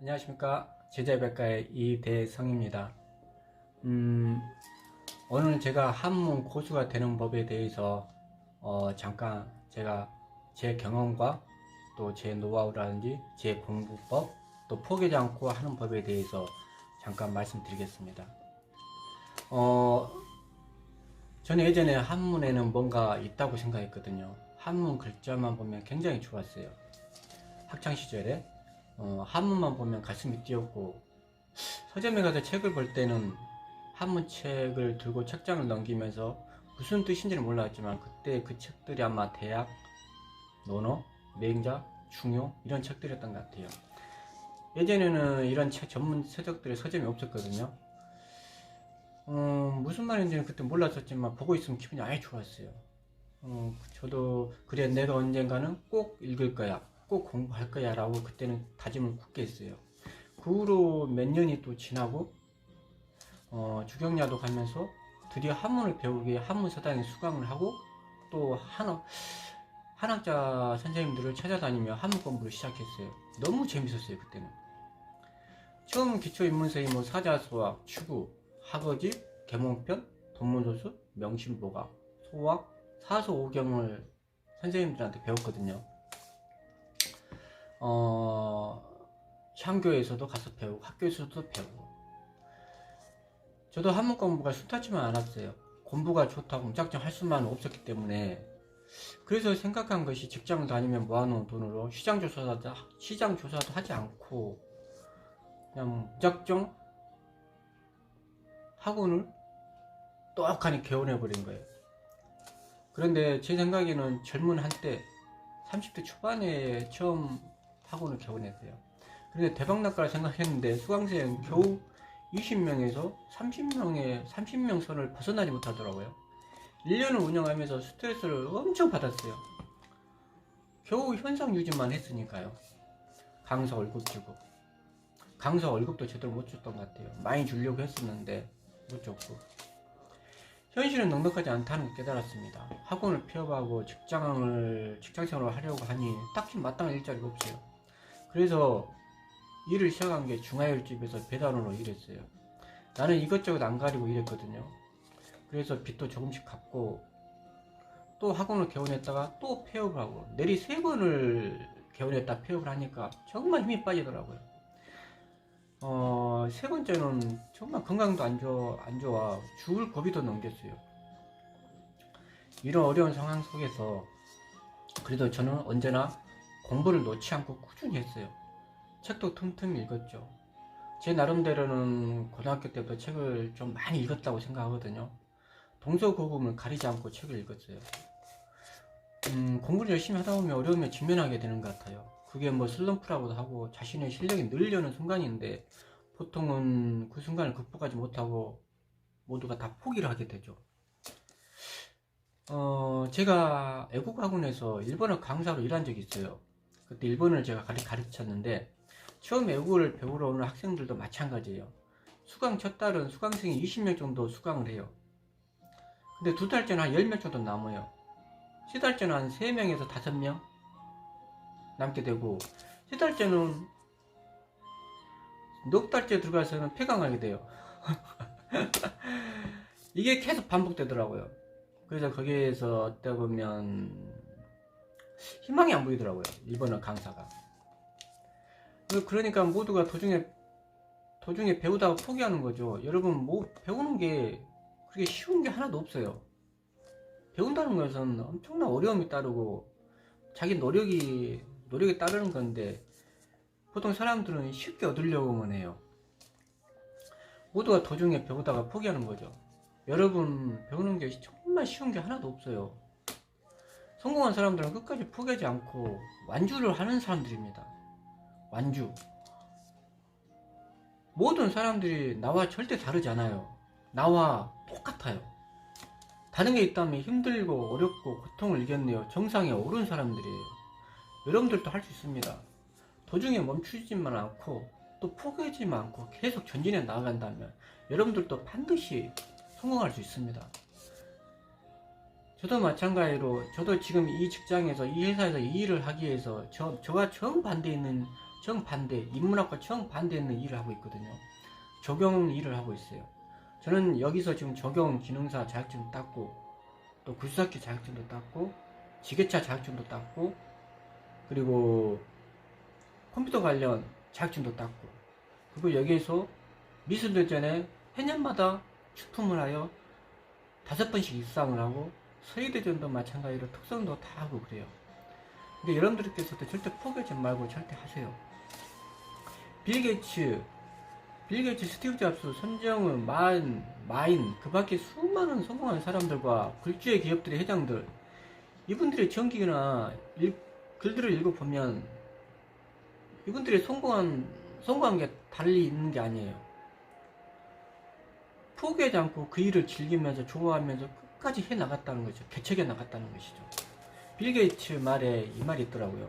안녕하십니까. 제자백과의 이대성입니다. 오늘 제가 한문 고수가 되는 법에 대해서 잠깐 제가 제 경험과 또 제 노하우라든지 제 공부법 또 포기하지 않고 하는 법에 대해서 잠깐 말씀드리겠습니다. 저는 예전에 한문에는 뭔가 있다고 생각했거든요. 한문 글자만 보면 굉장히 좋았어요. 학창시절에 한문만 보면 가슴이 뛰었고, 서점에 가서 책을 볼 때는 한문책을 들고 책장을 넘기면서 무슨 뜻인지는 몰랐지만 그때 그 책들이 아마 대학, 논어, 맹자, 중요 이런 책들이었던 것 같아요. 예전에는 이런 책 전문 서적들의 서점이 없었거든요. 무슨 말인지는 그때 몰랐었지만 보고 있으면 기분이 아예 좋았어요. 저도 그래 내가 언젠가는 꼭 읽을 거야, 꼭 공부할 거야 라고 그때는 다짐을 굳게 했어요. 그 후로 몇 년이 또 지나고 주경야도 가면서 드디어 한문을 배우기 위해 한문서당에 수강을 하고 또 한학자 선생님들을 찾아다니며 한문 공부를 시작했어요. 너무 재밌었어요. 그때는 처음 기초인문서의 뭐 사자수학, 추구, 학어지, 계몽편, 동문소수, 명심보각, 소학, 사소오경을 선생님들한테 배웠거든요. 향교에서도 가서 배우고 학교에서도 배우고. 저도 한문 공부가 순탄치만 않았어요. 공부가 좋다고 무작정 할 수만 없었기 때문에. 그래서 생각한 것이 직장을 다니면 모아놓은 돈으로 시장 조사도 하지 않고 그냥 무작정 학원을 떡하니 개원해버린 거예요. 그런데 제 생각에는 젊은 한때 30대 초반에 처음 학원을 개원했어요. 그런데 대박날 거라 생각했는데 수강생 겨우 20명에서 30명 선을 벗어나지 못하더라고요. 1년을 운영하면서 스트레스를 엄청 받았어요. 겨우 현상 유지만 했으니까요. 강사 월급 주고, 강사 월급도 제대로 못 줬던 것 같아요. 많이 주려고 했었는데 못 줬고. 현실은 넉넉하지 않다는 걸 깨달았습니다. 학원을 폐업하고 직장생활을 하려고 하니 딱히 마땅한 일자리가 없어요. 그래서 일을 시작한 게 중화요리집에서 배달원으로 일했어요. 나는 이것저것 안 가리고 일했거든요. 그래서 빚도 조금씩 갚고 또 학원을 개원했다가 또 폐업을 하고 내리 3번을 개원했다 폐업을 하니까 정말 힘이 빠지더라고요. 세 번째는 정말 건강도 안 좋아 죽을 고비도 넘겼어요. 이런 어려운 상황 속에서 그래도 저는 언제나 공부를 놓지 않고 꾸준히 했어요. 책도 틈틈이 읽었죠. 제 나름대로는 고등학교 때부터 책을 좀 많이 읽었다고 생각하거든요. 동서고금을 가리지 않고 책을 읽었어요. 공부를 열심히 하다 보면 어려움에 직면하게 되는 것 같아요. 그게 뭐 슬럼프라고도 하고 자신의 실력이 늘려는 순간인데 보통은 그 순간을 극복하지 못하고 모두가 다 포기를 하게 되죠. 제가 애국학원에서 일본어 강사로 일한 적이 있어요. 그때 일본어를 제가 가르쳤는데 처음 외국어를 배우러 오는 학생들도 마찬가지예요. 수강 첫 달은 수강생이 20명 정도 수강을 해요. 근데 2달째는 한 10명 정도 남아요. 3달째는 한 3명에서 5명 남게 되고 3달째는 넉 달째 들어가서는 폐강하게 돼요. 이게 계속 반복되더라고요. 그래서 거기에서 어떻게 보면 희망이 안 보이더라고요. 일본어 강사가. 그러니까 모두가 도중에 배우다가 포기하는 거죠. 여러분 뭐 배우는 게 그렇게 쉬운 게 하나도 없어요. 배운다는 것은 엄청난 어려움이 따르고 자기 노력이 따르는 건데 보통 사람들은 쉽게 얻으려고만 해요. 모두가 도중에 배우다가 포기하는 거죠. 여러분 배우는 게 정말 쉬운 게 하나도 없어요. 성공한 사람들은 끝까지 포기하지 않고 완주를 하는 사람들입니다. 완주. 모든 사람들이 나와 절대 다르지 않아요. 나와 똑같아요. 다른 게 있다면 힘들고 어렵고 고통을 이겼네요. 정상에 오른 사람들이에요. 여러분들도 할 수 있습니다. 도중에 멈추지만 않고 또 포기하지만 않고 계속 전진해 나아간다면 여러분들도 반드시 성공할 수 있습니다. 저도 마찬가지로 저도 지금 이 직장에서 이 회사에서 이 일을 하기 위해서 저와 정반대에 있는 정반대, 인문학과 정반대에 있는 일을 하고 있거든요. 적용 일을 하고 있어요. 저는 여기서 지금 적용 기능사 자격증 땄고, 또 굴삭기 자격증도 땄고, 지게차 자격증도 땄고, 그리고 컴퓨터 관련 자격증도 땄고, 그리고 여기에서 미술대전에 해년마다 출품을 하여 5번씩 입상을 하고, 서희대전도 마찬가지로 특성도 다 하고 그래요. 근데 여러분들께서도 절대 포기하지 말고 절대 하세요. 빌 게이츠, 스티브 잡스, 손정은, 마인, 그 밖에 수많은 성공한 사람들과 굴주의 기업들의 회장들, 이분들의 전기나 글들을 읽어보면 이분들이 성공한 게 달리 있는 게 아니에요. 포기하지 않고 그 일을 즐기면서 좋아하면서 끝까지 해 나갔다는 거죠. 개척해 나갔다는 것이죠. 빌 게이츠 말에 이 말이 있더라고요.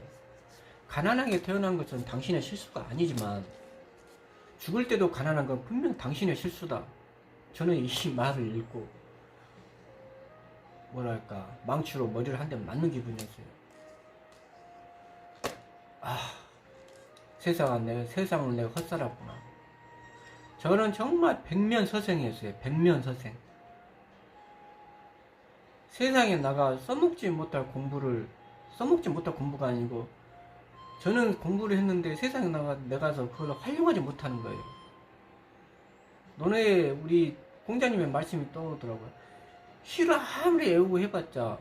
가난하게 태어난 것은 당신의 실수가 아니지만 죽을 때도 가난한 건 분명 당신의 실수다. 저는 이 말을 읽고 뭐랄까 망치로 머리를 한 대 맞는 기분이었어요. 세상을 내가 헛살았구나. 저는 정말 백면서생이었어요. 백면서생. 세상에 나가 써먹지 못할 공부가 아니고, 저는 공부를 했는데 세상에 나가서 그걸 활용하지 못하는 거예요. 너네 우리 공자님의 말씀이 떠오르더라고요. 시를 아무리 애우고 해봤자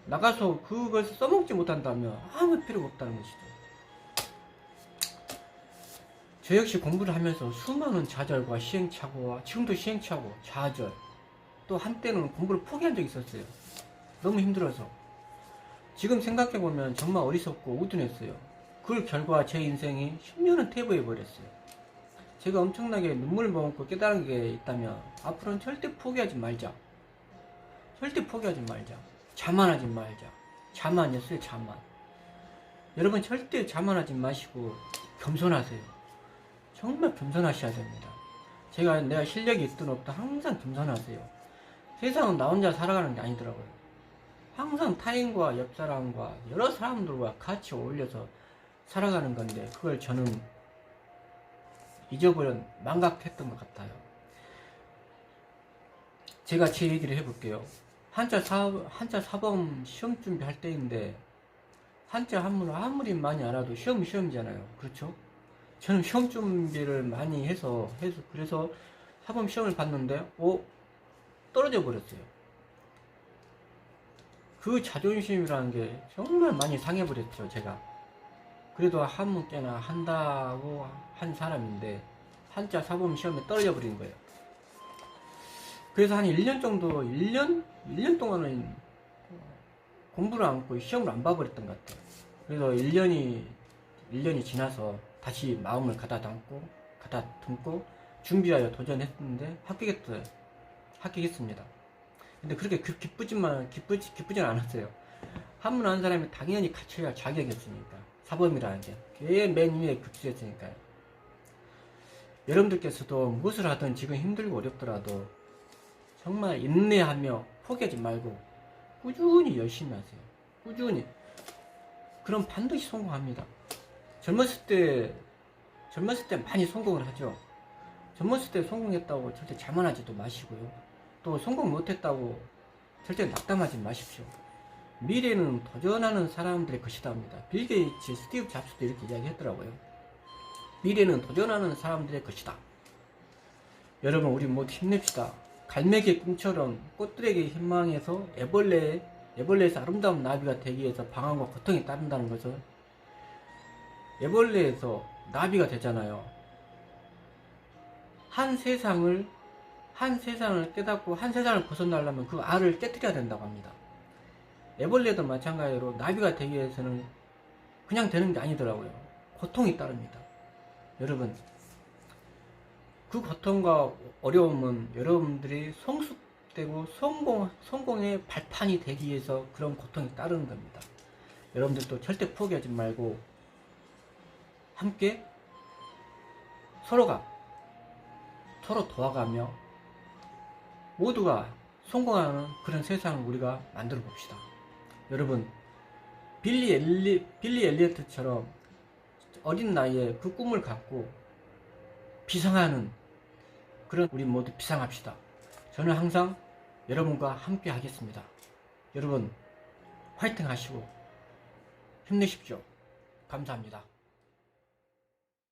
나가서 그걸 써먹지 못한다면 아무 필요가 없다는 것이죠. 저 역시 공부를 하면서 수많은 좌절과 시행착오와, 지금도 시행착오, 좌절, 또 한때는 공부를 포기한 적이 있었어요. 너무 힘들어서. 지금 생각해보면 정말 어리석고 우둔했어요. 그 결과 제 인생이 10년은 퇴보해버렸어요. 제가 엄청나게 눈물을 머금고 깨달은 게 있다면 앞으로는 절대 포기하지 말자. 절대 포기하지 말자. 자만하지 말자. 자만이었어요. 자만. 여러분 절대 자만하지 마시고 겸손하세요. 정말 겸손하셔야 됩니다. 내가 실력이 있든 없든 항상 겸손하세요. 세상은 나 혼자 살아가는 게 아니더라고요. 항상 타인과 옆 사람과 여러 사람들과 같이 어울려서 살아가는 건데, 그걸 저는 망각했던 것 같아요. 제가 제 얘기를 해볼게요. 한자 사범 시험 준비할 때인데, 한자 한문을 아무리 많이 알아도 시험이잖아요. 그렇죠? 저는 시험 준비를 많이 해서 그래서 사범 시험을 봤는데 떨어져 버렸어요. 그 자존심이라는 게 정말 많이 상해버렸죠. 제가 그래도 한문 꽤나 한다고 한 사람인데 한자 사범 시험에 떨어져 버린 거예요. 그래서 한 1년 정도 1년 동안은 공부를 안 하고 시험을 안 봐버렸던 것 같아요. 그래서 1년이 지나서 다시 마음을 가다듬고 준비하여 도전했는데 합격했습니다. 근데 그렇게 기쁘진 않았어요. 한문 아는 사람이 당연히 갖춰야 자격이었으니까. 사범이라는 게 맨 위에 급수였으니까요. 여러분들께서도 무엇을 하든 지금 힘들고 어렵더라도 정말 인내하며 포기하지 말고 꾸준히 열심히 하세요. 꾸준히. 그럼 반드시 성공합니다. 젊었을 때 많이 성공을 하죠. 젊었을 때 성공했다고 절대 자만하지도 마시고요. 또 성공 못했다고 절대 낙담하지 마십시오. 미래는 도전하는 사람들의 것이다 합니다. 빌 게이츠, 스티브 잡스도 이렇게 이야기했더라고요. 미래는 도전하는 사람들의 것이다. 여러분 우리 모두 힘냅시다. 갈매기의 꿈처럼 꽃들에게 희망해서 애벌레에서 아름다운 나비가 되기 위해서 방황과 고통이 따른다는 것은 애벌레에서 나비가 되잖아요. 한 세상을 깨닫고 한 세상을 벗어나려면 그 알을 깨뜨려야 된다고 합니다. 애벌레도 마찬가지로 나비가 되기 위해서는 그냥 되는 게 아니더라고요. 고통이 따릅니다. 여러분 그 고통과 어려움은 여러분들이 성숙되고 성공의 발판이 되기 위해서 그런 고통이 따르는 겁니다. 여러분들도 절대 포기하지 말고 함께 서로 도와가며 모두가 성공하는 그런 세상을 우리가 만들어 봅시다. 여러분 빌리 엘리어트처럼 어린 나이에 그 꿈을 갖고 비상하는 그런 우리 모두 비상합시다. 저는 항상 여러분과 함께 하겠습니다. 여러분 화이팅 하시고 힘내십시오. 감사합니다.